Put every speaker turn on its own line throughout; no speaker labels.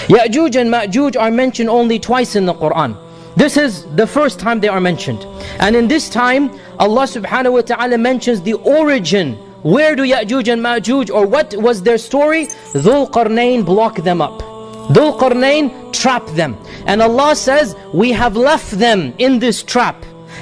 Ya'juj and Ma'juj are mentioned only twice in the Quran. This is the first time they are mentioned. And in this time, Allah subhanahu wa ta'ala mentions the origin. Where do Ya'juj and Ma'juj, or what was their story? Dhul Qarnayn blocked them up. Dhul Qarnayn trapped them. And Allah says, we have left them in this trap.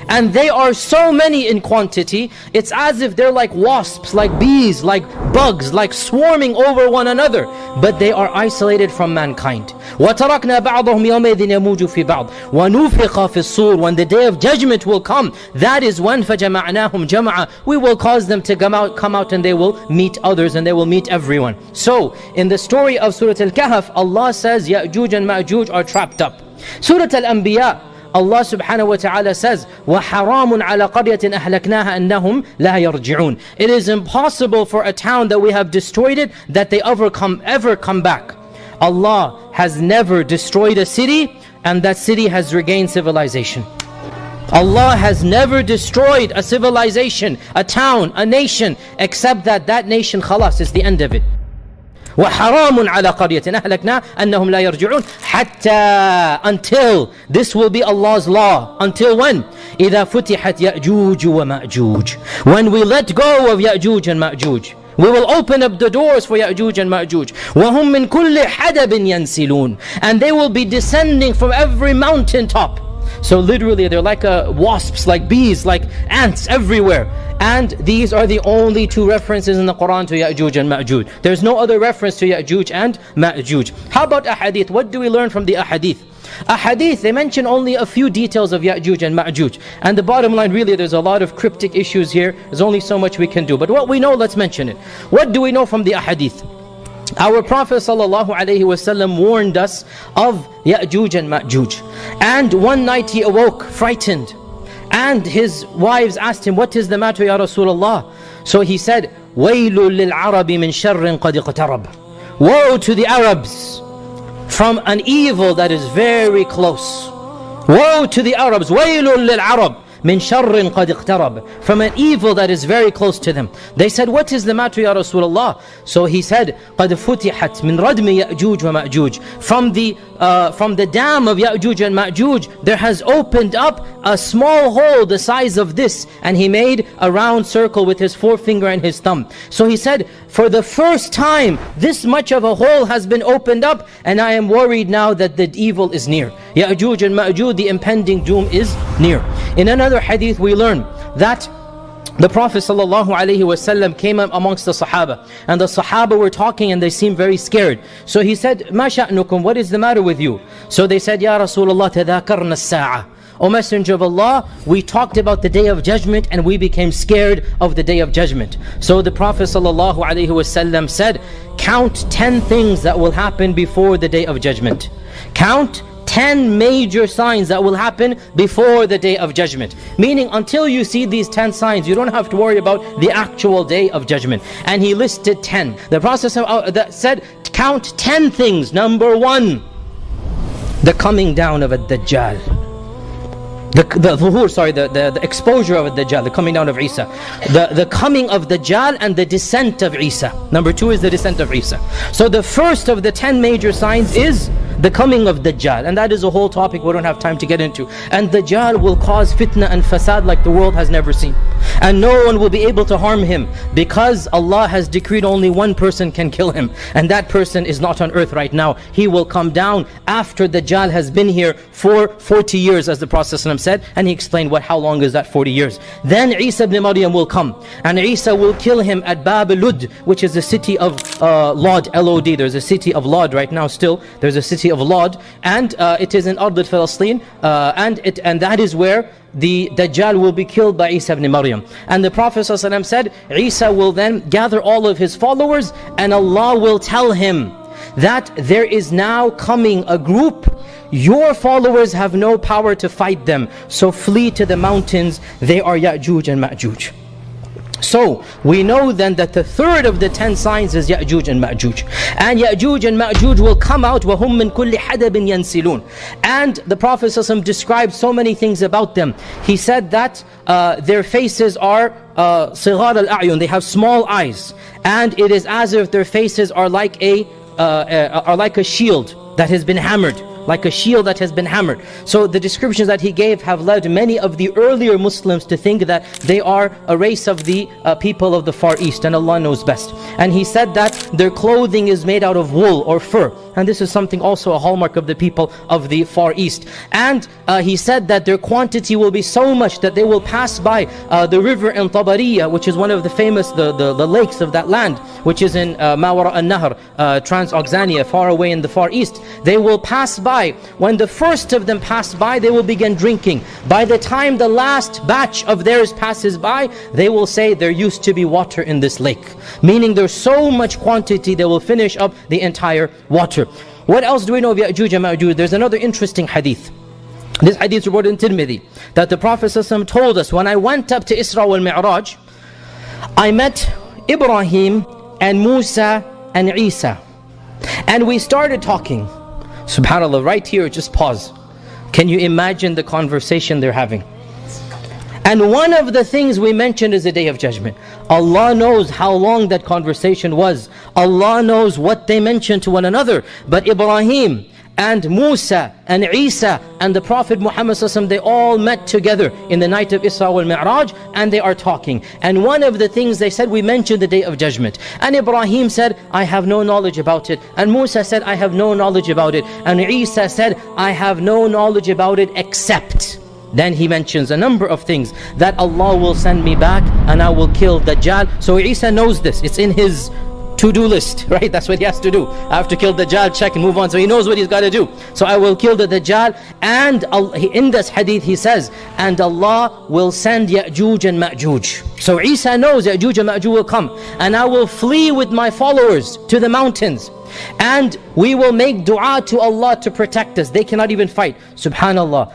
And they are so many in quantity, it's as if they're like wasps, like bees, like bugs, like swarming over one another. But they are isolated from mankind. وَتَرَكْنَا بَعْضَهُمْ يَوْمَئِذٍ يَمُوجُ فِي بَعْضٍ وَنُفِخَ فِي الصُّورِ. When the day of judgment will come, that is when فَجَمَعْنَاهُمْ جَمْعًا. We will cause them to come out and they will meet others and they will meet everyone. So, in the story of Surah Al-Kahf, Allah says Ya'juj and Ma'juj are trapped up. Surah Al-Anbiya, Allah subhanahu wa ta'ala says, وَحَرَامٌ عَلَى قَرْيَةٍ أَهْلَكْنَاهَا أَنَّهُمْ لَا يَرْجِعُونَ. It is impossible for a town that we have destroyed it, that they ever come back. Allah has never destroyed a city, and that city has regained civilization. Allah has never destroyed a civilization, a town, a nation, except that nation, khalas, is the end of it. وَحَرَامٌ عَلَى قَرْيَةٍ أَهْلَكْنَا أَنَّهُمْ لَا يَرْجِعُونَ حَتَّى, until, this will be Allah's law. Until when? إِذَا فُتِحَتْ يَأْجُوجُ وَمَأْجُوجُ. When we let go of Ya'juj and Ma'juj, we will open up the doors for Ya'juj and Ma'juj. وَهُمْ مِنْ كُلِّ حَدَبٍ يَنْسِلُونَ. And they will be descending from every mountain top. So literally they're like wasps, like bees, like ants everywhere. And these are the only two references in the Quran to Ya'juj and Ma'juj. There's no other reference to Ya'juj and Ma'juj. How about ahadith? What do we learn from the ahadith? Ahadith, they mention only a few details of Ya'juj and Ma'juj. And the bottom line, really, there's a lot of cryptic issues here. There's only so much we can do. But what we know, let's mention it. What do we know from the ahadith? Our Prophet ﷺ warned us of Ya'juj and Ma'juj. And one night he awoke frightened. And his wives asked him, what is the matter, Ya Rasulullah? So he said, وَيْلٌ لِلْعَرَبِ مِنْ شَرٍ قَدْ اقْتَرَبَ. Woe to the Arabs from an evil that is very close. Woe to the Arabs. وَيْلٌ لِلْعَرَبِ مِنْ شَرٍ قَدْ اقْتَرَبَ. From an evil that is very close to them. They said, what is the matter, Ya Rasulullah? So he said, قَدْ فُتِحَتْ مِنْ رَدْمِ يَأْجُوجَ وَمَأْجُوجَ. From the dam of Ya'juj and Ma'juj, there has opened up a small hole the size of this. And he made a round circle with his forefinger and his thumb. So he said, for the first time, this much of a hole has been opened up, and I am worried now that the evil is near. Ya'juj and Ma'juj, the impending doom is near. In another hadith we learn that the Prophet ﷺ came amongst the Sahaba, and the Sahaba were talking and they seemed very scared. So he said, مَا شَأْنُكُمْ, what is the matter with you? So they said, Ya Rasulullah, تَذَاكَرْنَا السَّاعَةِ. O Messenger of Allah, we talked about the day of judgment and we became scared of the day of judgment. So the Prophet ﷺ said, count 10 things that will happen before the day of judgment. Count 10 major signs that will happen before the day of judgment. Meaning, until you see these 10 signs, you don't have to worry about the actual day of judgment. And he listed 10. The Prophet said, count 10 things. Number 1, the coming down of a Dajjal. The exposure of Dajjal, the coming down of Isa. The coming of Dajjal and the descent of Isa. Number 2 is the descent of Isa. So the first of the 10 major signs is the coming of Dajjal. And that is a whole topic we don't have time to get into. And Dajjal will cause fitna and fasad like the world has never seen. And no one will be able to harm him, because Allah has decreed only one person can kill him. And that person is not on earth right now. He will come down after Dajjal has been here for 40 years, as the Prophet said. And he explained how long is that 40 years. Then Isa ibn Maryam will come. And Isa will kill him at Bab Lud, which is the city of Lod, L-O-D. There's a city of Lod right now still. There's a city of Lod. And it is in Ard al-Falastin. And that is where the Dajjal will be killed by Isa ibn Maryam. And the Prophet ﷺ said, Isa will then gather all of his followers, and Allah will tell him that there is now coming a group. Your followers have no power to fight them, so flee to the mountains. They are Ya'juj and Ma'juj. So we know then that the third of the 10 signs is Ya'juj and Ma'juj. And Ya'juj and Ma'juj will come out, وَهُمْ مِنْ كُلِّ حَدَبٍ يَنْسِلُونَ. And the Prophet ﷺ described so many things about them. He said that their faces are صِغَارَ الْأَعْيُنِ. They have small eyes. And it is as if their faces are like a shield. that has been hammered, like a shield that has been hammered. So the descriptions that he gave have led many of the earlier Muslims to think that they are a race of the people of the Far East, and Allah knows best. And he said that their clothing is made out of wool or fur, and this is something also a hallmark of the people of the Far East. And he said that their quantity will be so much that they will pass by the river in Tabariya, which is one of the famous, the lakes of that land, which is in Mawara al-Nahr, Transoxania, far away in the Far East. They will pass by. When the first of them pass by, they will begin drinking. By the time the last batch of theirs passes by, they will say there used to be water in this lake. Meaning there's so much quantity, they will finish up the entire water. What else do we know of Ya'juj and Ma'juj? There's another interesting hadith. This hadith is reported in Tirmidhi, that the Prophet ﷺ told us, when I went up to Isra wal Mi'raj, I met Ibrahim and Musa and Isa. And we started talking. SubhanAllah, right here, just pause. Can you imagine the conversation they're having? And one of the things we mentioned is the Day of Judgment. Allah knows how long that conversation was. Allah knows what they mentioned to one another. But Ibrahim and Musa and Isa and the Prophet Muhammad ﷺ, they all met together in the night of Isra wal Mi'raj, and they are talking. And one of the things they said, we mentioned the Day of Judgment. And Ibrahim said, I have no knowledge about it. And Musa said, I have no knowledge about it. And Isa said, I have no knowledge about it except. Then he mentions a number of things, that Allah will send me back and I will kill Dajjal. So Isa knows this, it's in his to-do list, right? That's what he has to do. I have to kill Dajjal, check and move on. So he knows what he's got to do. So I will kill the Dajjal. And in this hadith he says, and Allah will send Ya'juj and Ma'juj. So Isa knows Ya'juj and Ma'juj will come. And I will flee with my followers to the mountains. And we will make dua to Allah to protect us. They cannot even fight. Subhanallah.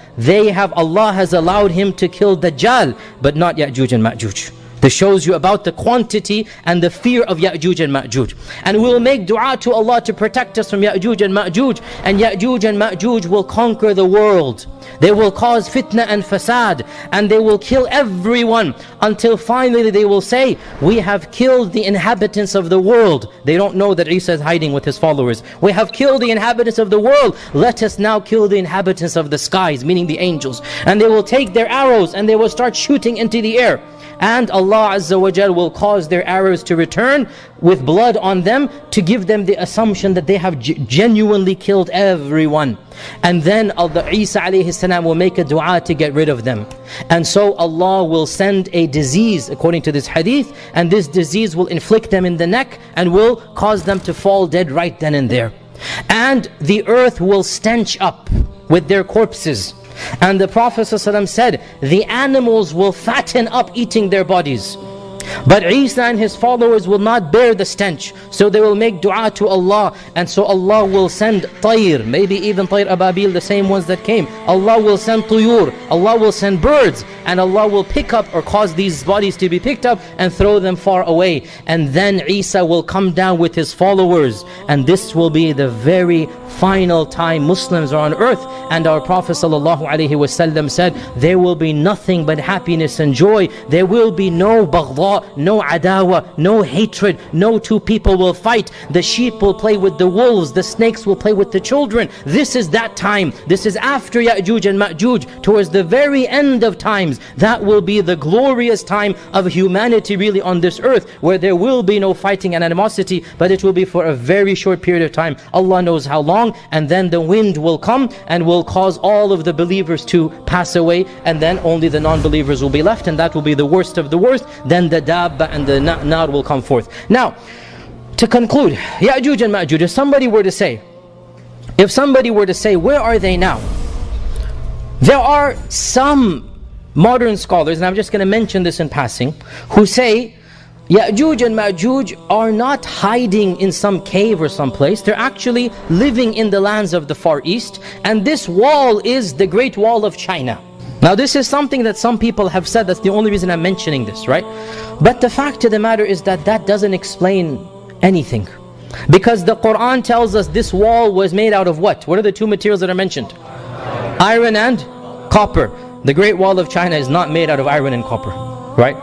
Allah has allowed him to kill Dajjal, but not Ya'juj and Ma'juj. This shows you about the quantity and the fear of Ya'juj and Ma'juj. And we will make dua to Allah to protect us from Ya'juj and Ma'juj. And Ya'juj and Ma'juj will conquer the world. They will cause fitna and fasad. And they will kill everyone. Until finally they will say, we have killed the inhabitants of the world. They don't know that Isa is hiding with his followers. We have killed the inhabitants of the world. Let us now kill the inhabitants of the skies, meaning the angels. And they will take their arrows and they will start shooting into the air. And Allah Azza wa Jal will cause their arrows to return with blood on them, to give them the assumption that they have genuinely killed everyone. And then Isa alayhi salam will make a dua to get rid of them. And so Allah will send a disease according to this hadith, and this disease will inflict them in the neck and will cause them to fall dead right then and there. And the earth will stench up with their corpses. And the Prophet ﷺ said, the animals will fatten up eating their bodies. But Isa and his followers will not bear the stench. So they will make dua to Allah. And so Allah will send tayr, maybe even tayr ababil, the same ones that came. Allah will send tuyur, Allah will send birds. And Allah will pick up or cause these bodies to be picked up and throw them far away. And then Isa will come down with his followers. And this will be the very final time Muslims are on earth. And our Prophet ﷺ said, there will be nothing but happiness and joy. There will be no baghda, no adawa, no hatred. No two people will fight. The sheep will play with the wolves. The snakes will play with the children. This is that time. This is after Ya'juj and Ma'juj, towards the very end of times. That will be the glorious time of humanity really on this earth, where there will be no fighting and animosity, but it will be for a very short period of time. Allah knows how long. And then the wind will come and will cause all of the believers to pass away, and then only the non-believers will be left, and that will be the worst of the worst. Then the dabba and the nar will come forth. Now, to conclude, Ya'juj and Ma'juj, if somebody were to say, where are they now? There are some modern scholars, and I'm just going to mention this in passing, who say Ya'juj and Ma'juj are not hiding in some cave or some place. They're actually living in the lands of the Far East. And this wall is the Great Wall of China. Now this is something that some people have said, that's the only reason I'm mentioning this, right? But the fact of the matter is that that doesn't explain anything. Because the Quran tells us this wall was made out of what? What are the two materials that are mentioned? Iron and copper. The Great Wall of China is not made out of iron and copper, right?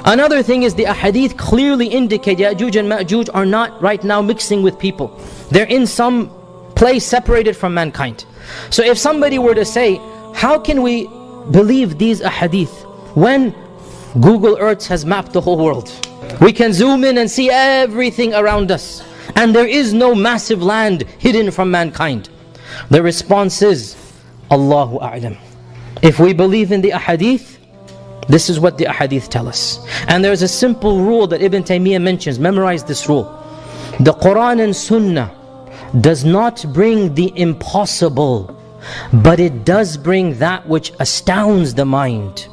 Another thing is the ahadith clearly indicate Ya'juj and Ma'juj are not right now mixing with people. They're in some place separated from mankind. So if somebody were to say, how can we believe these ahadith when Google Earth has mapped the whole world? We can zoom in and see everything around us, and there is no massive land hidden from mankind. The response is, Allahu A'lam. If we believe in the ahadith, this is what the ahadith tell us. And there's a simple rule that Ibn Taymiyyah mentions. Memorize this rule. The Quran and Sunnah does not bring the impossible, but it does bring that which astounds the mind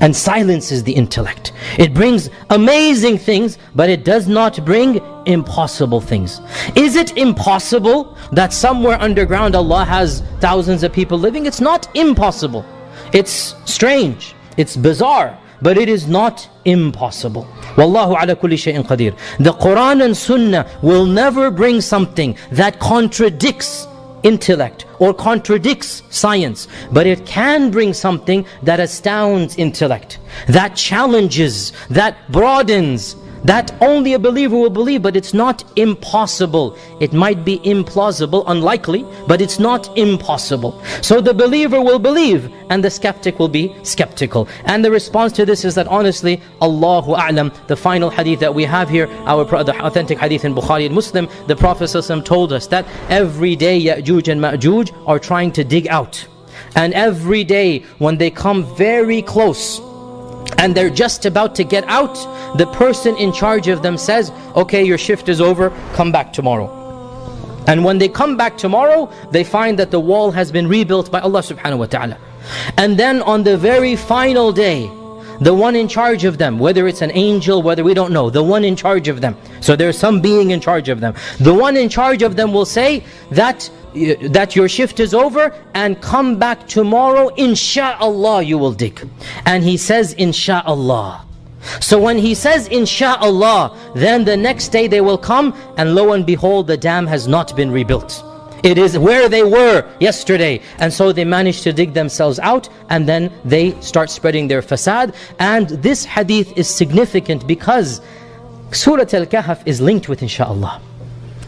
and silences the intellect. It brings amazing things, but it does not bring impossible things. Is it impossible that somewhere underground Allah has thousands of people living? It's not impossible. It's strange, it's bizarre, but it is not impossible. Wallahu ala kulli shay'in qadir. The Quran and Sunnah will never bring something that contradicts intellect or contradicts science, but it can bring something that astounds intellect, that challenges, that broadens, that only a believer will believe. But it's not impossible. It might be implausible, unlikely, but it's not impossible. So the believer will believe and the skeptic will be skeptical. And the response to this is that honestly, Allahu A'lam, the final hadith that we have here, the authentic hadith in Bukhari and Muslim, the Prophet ﷺ told us that every day Ya'juj and Ma'juj are trying to dig out. And every day when they come very close and they're just about to get out, the person in charge of them says, okay, your shift is over, come back tomorrow. And when they come back tomorrow, they find that the wall has been rebuilt by Allah subhanahu wa ta'ala. And then on the very final day, the one in charge of them, whether it's an angel, whether we don't know, the one in charge of them, so there's some being in charge of them, the one in charge of them will say that your shift is over and come back tomorrow, insha'Allah you will dig. And he says insha'Allah. So when he says insha'Allah, then the next day they will come and lo and behold, the dam has not been rebuilt. It is where they were yesterday. And so they manage to dig themselves out, and then they start spreading their fasad. And this hadith is significant because Surah Al-Kahf is linked with insha'Allah.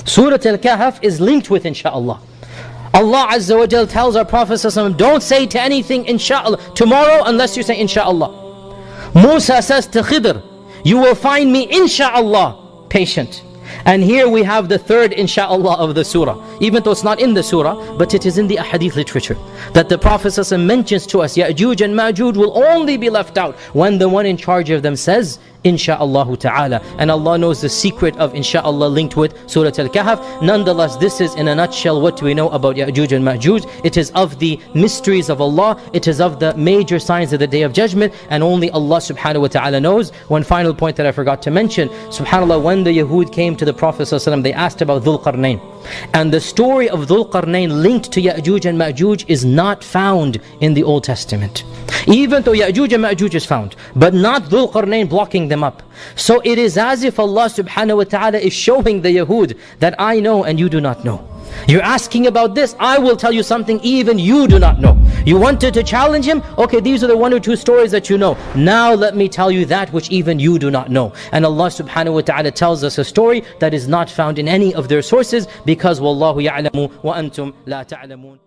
Surah Al-Kahf is linked with insha'Allah. Allah Azza wa Jal tells our Prophet ﷺ, don't say to anything insha'Allah tomorrow unless you say insha'Allah. Musa says to Khidr, you will find me insha'Allah patient. And here we have the third insha'Allah of the surah. Even though it's not in the surah, but it is in the ahadith literature, that the Prophet ﷺ mentions to us, Ya'juj and Ma'juj will only be left out when the one in charge of them says, insha'Allah ta'ala. And Allah knows the secret of insha'Allah linked with Surah Al-Kahf. Nonetheless, this is in a nutshell what we know about Ya'juj and Ma'juj. It is of the mysteries of Allah. It is of the major signs of the Day of Judgment. And only Allah subhanahu wa ta'ala knows. One final point that I forgot to mention. SubhanAllah, when the Yahud came to the Prophet ﷺ, they asked about Dhul Qarnayn. And the story of Dhul Qarnayn linked to Ya'juj and Ma'juj is not found in the Old Testament. Even though Ya'juj and Ma'juj is found, but not Dhul Qarnayn blocking them up. So it is as if Allah subhanahu wa ta'ala is showing the Yahud that I know and you do not know. You're asking about this, I will tell you something even you do not know. You wanted to challenge him? Okay, these are the one or two stories that you know. Now let me tell you that which even you do not know. And Allah subhanahu wa ta'ala tells us a story that is not found in any of their sources, because Wallahu ya'lamu wa antum la ta'lamun.